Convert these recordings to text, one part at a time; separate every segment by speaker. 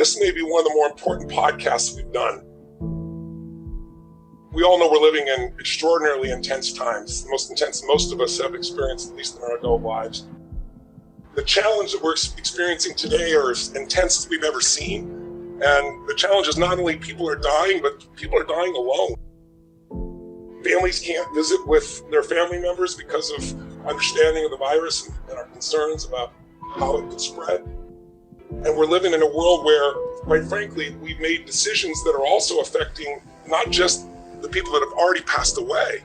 Speaker 1: This may be one of the more important podcasts we've done. We all know we're living in extraordinarily intense times, the most intense most of us have experienced, at least in our adult lives. The challenge that we're experiencing today are as intense as we've ever seen. And the challenge is not only people are dying, but people are dying alone. Families can't visit with their family members because of understanding of the virus and our concerns about how it could spread. And we're living in a world where, quite frankly, we've made decisions that are also affecting not just the people that have already passed away,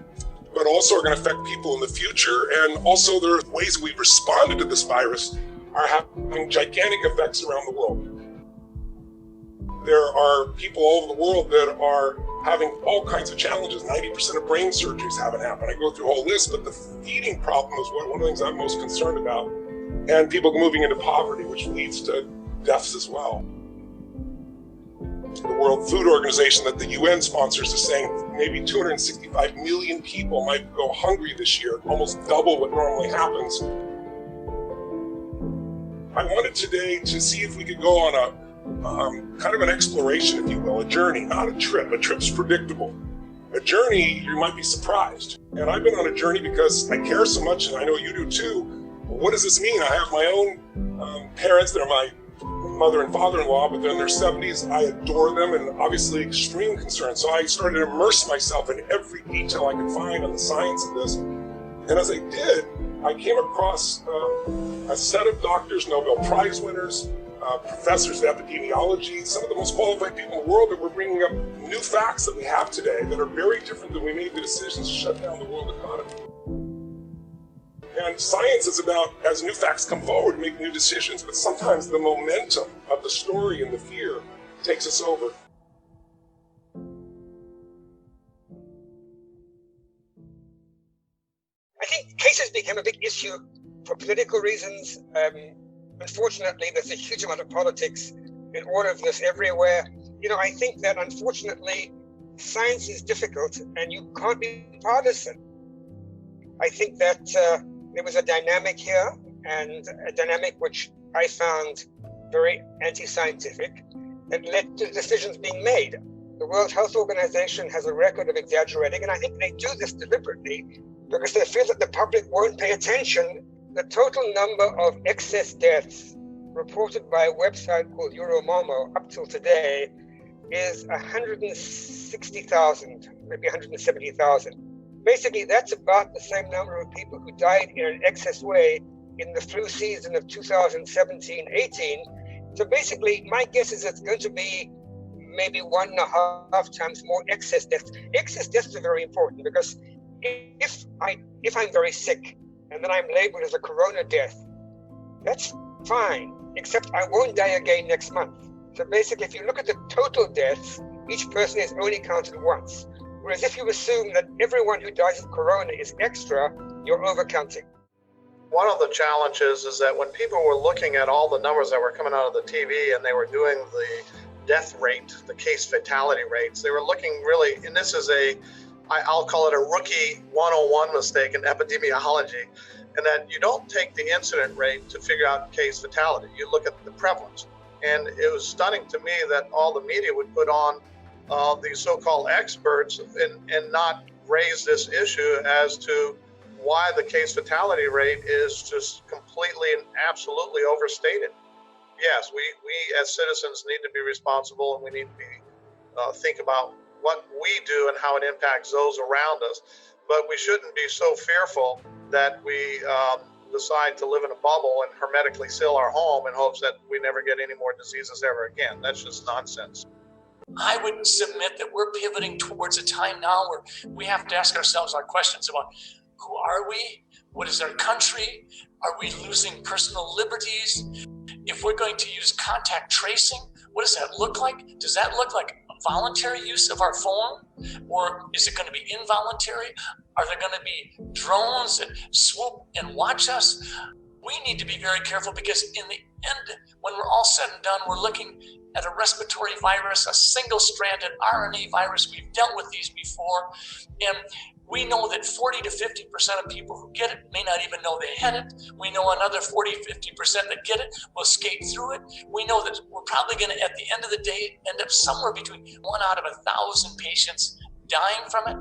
Speaker 1: but also are going to affect people in the future. And also there are ways we've responded to this virus are having gigantic effects around the world. There are people all over the world that are having all kinds of challenges. 90% of brain surgeries haven't happened. I go through a whole list, but the feeding problem is one of the things I'm most concerned about. And people moving into poverty, which leads to deaths as well. The World Food Organization that the UN sponsors is saying maybe 265 million people might go hungry this year, almost double what normally happens. I wanted today to see if we could go on a kind of an exploration, if you will, a journey, not a trip. A trip's predictable. A journey, you might be surprised. And I've been on a journey because I care so much, and I know you do too. Well, what does this mean? I have my own parents. They're my mother and father-in-law, but they're in their 70s. I adore them and obviously extreme concern. So I started to immerse myself in every detail I could find on the science of this. And as I did, I came across a set of doctors, Nobel Prize winners, professors of epidemiology, some of the most qualified people in the world that were bringing up new facts that we have today that are very different than we made the decisions to shut down the world economy. And science is about, as new facts come forward, make new decisions, but sometimes the momentum of the story and the fear takes us over.
Speaker 2: I think cases became a big issue for political reasons. Unfortunately, there's a huge amount of politics in all of this everywhere. I think that unfortunately, science is difficult and you can't be partisan. I think that there was a dynamic here, and a dynamic which I found very anti-scientific, that led to decisions being made. The World Health Organization has a record of exaggerating, and I think they do this deliberately because they feel that the public won't pay attention. The total number of excess deaths reported by a website called Euromomo up till today is 160,000, maybe 170,000. Basically, that's about the same number of people who died in an excess way in the flu season of 2017-18. So basically, my guess is it's going to be maybe 1.5 times more excess deaths. Excess deaths are very important because if I'm very sick and then I'm labeled as a corona death, that's fine, except I won't die again next month. So basically, if you look at the total deaths, each person is only counted once. Whereas if you assume that everyone who dies of corona is extra, you're overcounting.
Speaker 3: One of the challenges is that when people were looking at all the numbers that were coming out of the TV and they were doing the death rate, the case fatality rates, they were looking really, and this is I'll call it a rookie 101 mistake in epidemiology, and that you don't take the incident rate to figure out case fatality. You look at the prevalence. And it was stunning to me that all the media would put on these so-called experts and not raise this issue as to why the case fatality rate is just completely and absolutely overstated. Yes, we as citizens need to be responsible, and we need to think about what we do and how it impacts those around us. But we shouldn't be so fearful that we decide to live in a bubble and hermetically seal our home in hopes that we never get any more diseases ever again. That's just nonsense.
Speaker 4: I would submit that we're pivoting towards a time now where we have to ask ourselves our questions about who are we? What is our country? Are we losing personal liberties? If we're going to use contact tracing, what does that look like? Does that look like voluntary use of our phone, or is it going to be involuntary? Are there going to be drones that swoop and watch us? We need to be very careful because in the end, when we're all said and done, we're looking at a respiratory virus, a single-stranded RNA virus. We've dealt with these before, and We know that 40 to 50% of people who get it may not even know they had it. We know another 40, 50% that get it will skate through it. We know that we're probably going to, at the end of the day, end up somewhere between 1 out of 1,000 patients dying from it.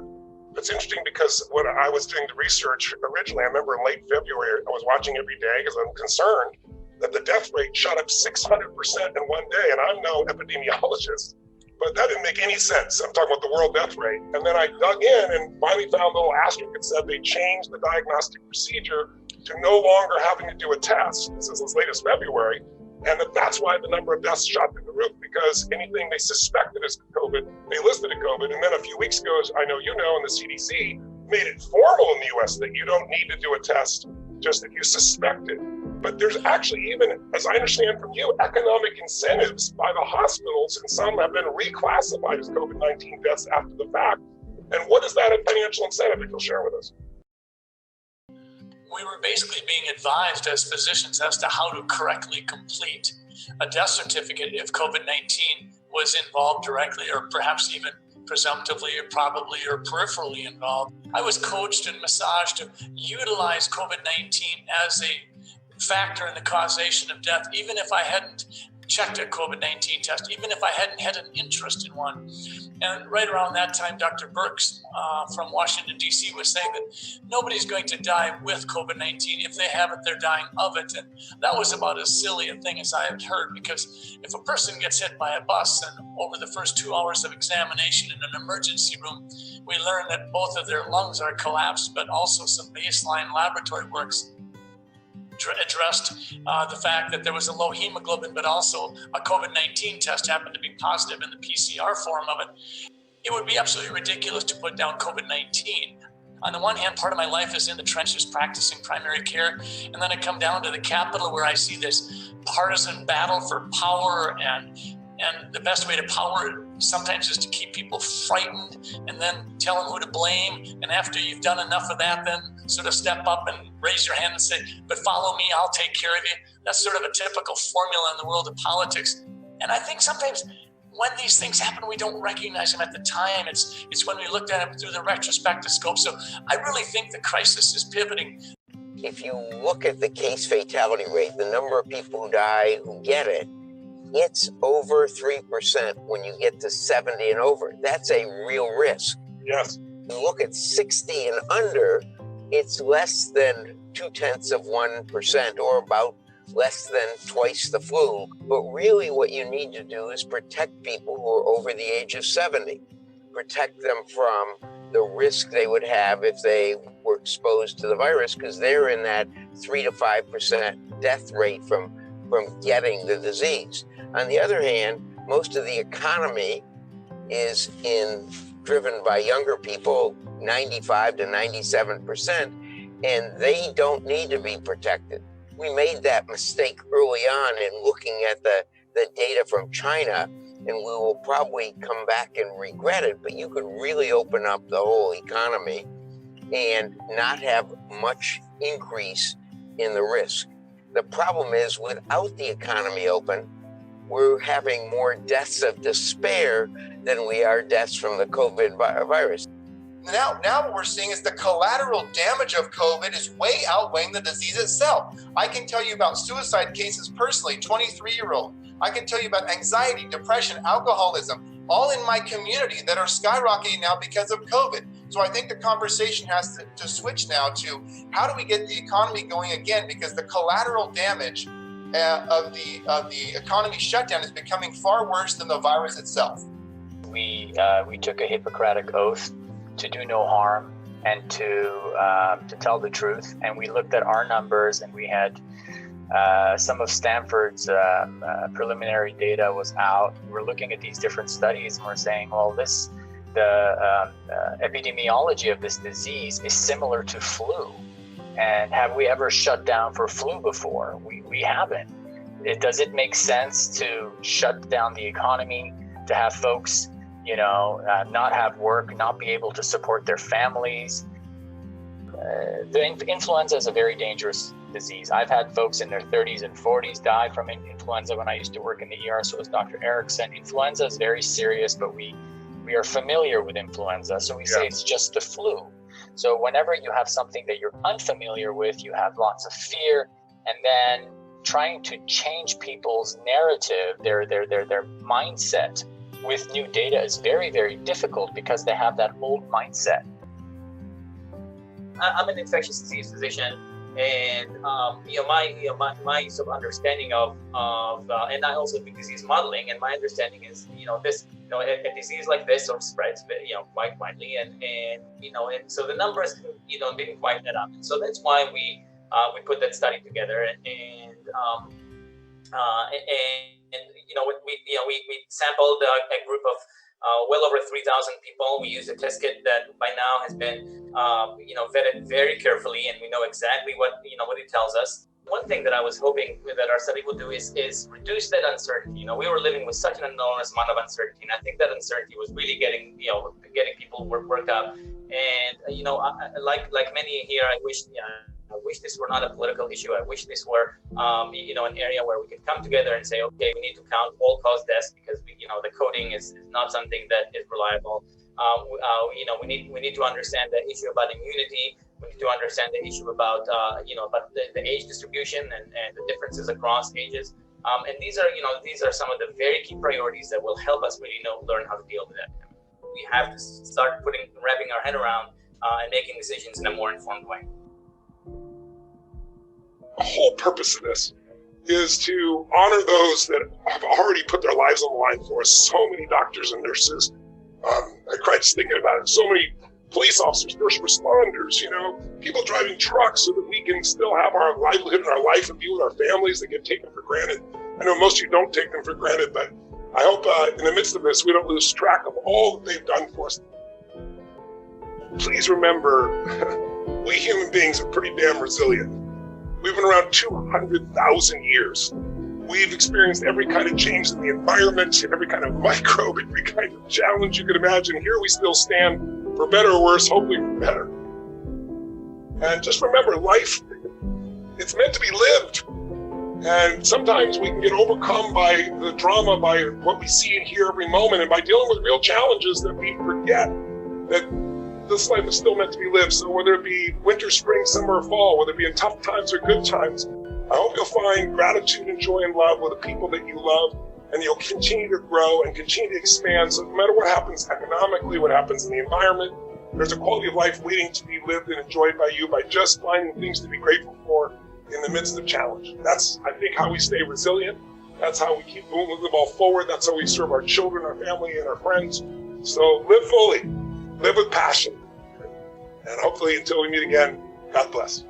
Speaker 1: It's interesting because when I was doing the research originally, I remember in late February, I was watching every day because I'm concerned that the death rate shot up 600% in one day. And I'm no epidemiologist, but that didn't make any sense. I'm talking about the world death rate. And then I dug in and finally found a little asterisk that said they changed the diagnostic procedure to no longer having to do a test. This is as late as February. And that's why the number of deaths shot through the roof, because anything they suspected as COVID, they listed as COVID. And then a few weeks ago, as I know you know, and the CDC made it formal in the US that you don't need to do a test just if you suspect it. But there's actually, even as I understand from you, economic incentives by the hospitals, and some have been reclassified as COVID-19 deaths after the fact. And what is that financial incentive that you'll share with us?
Speaker 4: We were basically being advised as physicians as to how to correctly complete a death certificate if COVID-19 was involved directly, or perhaps even presumptively or probably or peripherally involved. I was coached and massaged to utilize COVID-19 as a factor in the causation of death, even if I hadn't checked a COVID-19 test, even if I hadn't had an interest in one. And right around that time, Dr. Birx from Washington, D.C. was saying that nobody's going to die with COVID-19. If they have it, they're dying of it. And that was about as silly a thing as I had heard, because if a person gets hit by a bus and over the first 2 hours of examination in an emergency room, we learn that both of their lungs are collapsed, but also some baseline laboratory works addressed the fact that there was a low hemoglobin, but also a COVID-19 test happened to be positive in the PCR form of it. It would be absolutely ridiculous to put down COVID-19. On the one hand, part of my life is in the trenches practicing primary care, and then I come down to the Capitol where I see this partisan battle for power, and the best way to power sometimes is to keep people frightened and then tell them who to blame. And after you've done enough of that, then sort of step up and raise your hand and say, but follow me, I'll take care of you. That's sort of a typical formula in the world of politics. And I think sometimes when these things happen, we don't recognize them at the time. It's when we looked at them through the retrospective scope. So I really think the crisis is pivoting.
Speaker 5: If you look at the case fatality rate, the number of people who die who get it, it's over 3% when you get to 70 and over. That's a real risk.
Speaker 1: Yes.
Speaker 5: You look at 60 and under, it's less than 0.2%, or about less than twice the flu. But really what you need to do is protect people who are over the age of 70. Protect them from the risk they would have if they were exposed to the virus, because they're in that 3 to 5% death rate from getting the disease. On the other hand, most of the economy is driven by younger people, 95 to 97%, and they don't need to be protected. We made that mistake early on in looking at the data from China, and we will probably come back and regret it, but you could really open up the whole economy and not have much increase in the risk. The problem is, without the economy open, we're having more deaths of despair than we are deaths from the COVID virus.
Speaker 6: Now what we're seeing is the collateral damage of COVID is way outweighing the disease itself. I can tell you about suicide cases personally, 23-year-old. I can tell you about anxiety, depression, alcoholism, all in my community that are skyrocketing now because of COVID. So I think the conversation has to switch now to how do we get the economy going again, because the collateral damage of the economy shutdown is becoming far worse than the virus itself.
Speaker 7: We took a Hippocratic oath to do no harm and to tell the truth, and we looked at our numbers, and we had some of Stanford's preliminary data was out. We're looking at these different studies, and we're saying, well, the epidemiology of this disease is similar to flu. And have we ever shut down for flu before? We haven't. Does it make sense to shut down the economy, to have folks, not have work, not be able to support their families? The influenza is a very dangerous disease. I've had folks in their 30s and 40s die from influenza when I used to work in the ER, so was Dr. Erickson. Influenza is very serious, but we are familiar with influenza, so we say it's just the flu. So whenever you have something that you're unfamiliar with, you have lots of fear, and then trying to change people's narrative, their mindset with new data is very, very difficult because they have that old mindset.
Speaker 8: I'm an infectious disease physician, and my sort of understanding of and I also do disease modeling, and my understanding is a disease like this sort of spreads quite widely, and so the numbers didn't quite add up, and so that's why we put that study together, and we sampled a group of well over 3,000 people. We used a test kit that by now has been vetted very carefully, and we know exactly what it tells us. One thing that I was hoping that our study would do is reduce that uncertainty. We were living with such an enormous amount of uncertainty, and I think that uncertainty was really getting people worked up. And like many here, I wish this were not a political issue. I wish this were, an area where we could come together and say, okay, we need to count all-cause deaths because the coding is not something that is reliable. We need to understand the issue about immunity. We need to understand the issue about the age distribution and the differences across ages. And these are some of the very key priorities that will help us really learn how to deal with that. We have to start wrapping our head around and making decisions in a more informed way.
Speaker 1: The whole purpose of this is to honor those that have already put their lives on the line for us. So many doctors and nurses. I cried just thinking about it. So many police officers, first responders, people driving trucks so that we can still have our livelihood and our life and be with our families that get taken for granted. I know most of you don't take them for granted, but I hope in the midst of this, we don't lose track of all that they've done for us. Please remember, we human beings are pretty damn resilient. We've been around 200,000 years. We've experienced every kind of change in the environment, every kind of microbe, every kind of challenge you could imagine. Here we still stand, for better or worse, hopefully for better. And just remember, life, it's meant to be lived. And sometimes we can get overcome by the drama, by what we see and hear every moment, and by dealing with real challenges that we forget that this life is still meant to be lived. So whether it be winter, spring, summer, or fall, whether it be in tough times or good times, I hope you'll find gratitude and joy and love with the people that you love, and you'll continue to grow and continue to expand. So no matter what happens economically, what happens in the environment, there's a quality of life waiting to be lived and enjoyed by you by just finding things to be grateful for in the midst of challenge. That's, I think, how we stay resilient. That's how we keep moving the ball forward. That's how we serve our children, our family, and our friends. So live fully, live with passion. And hopefully until we meet again, God bless.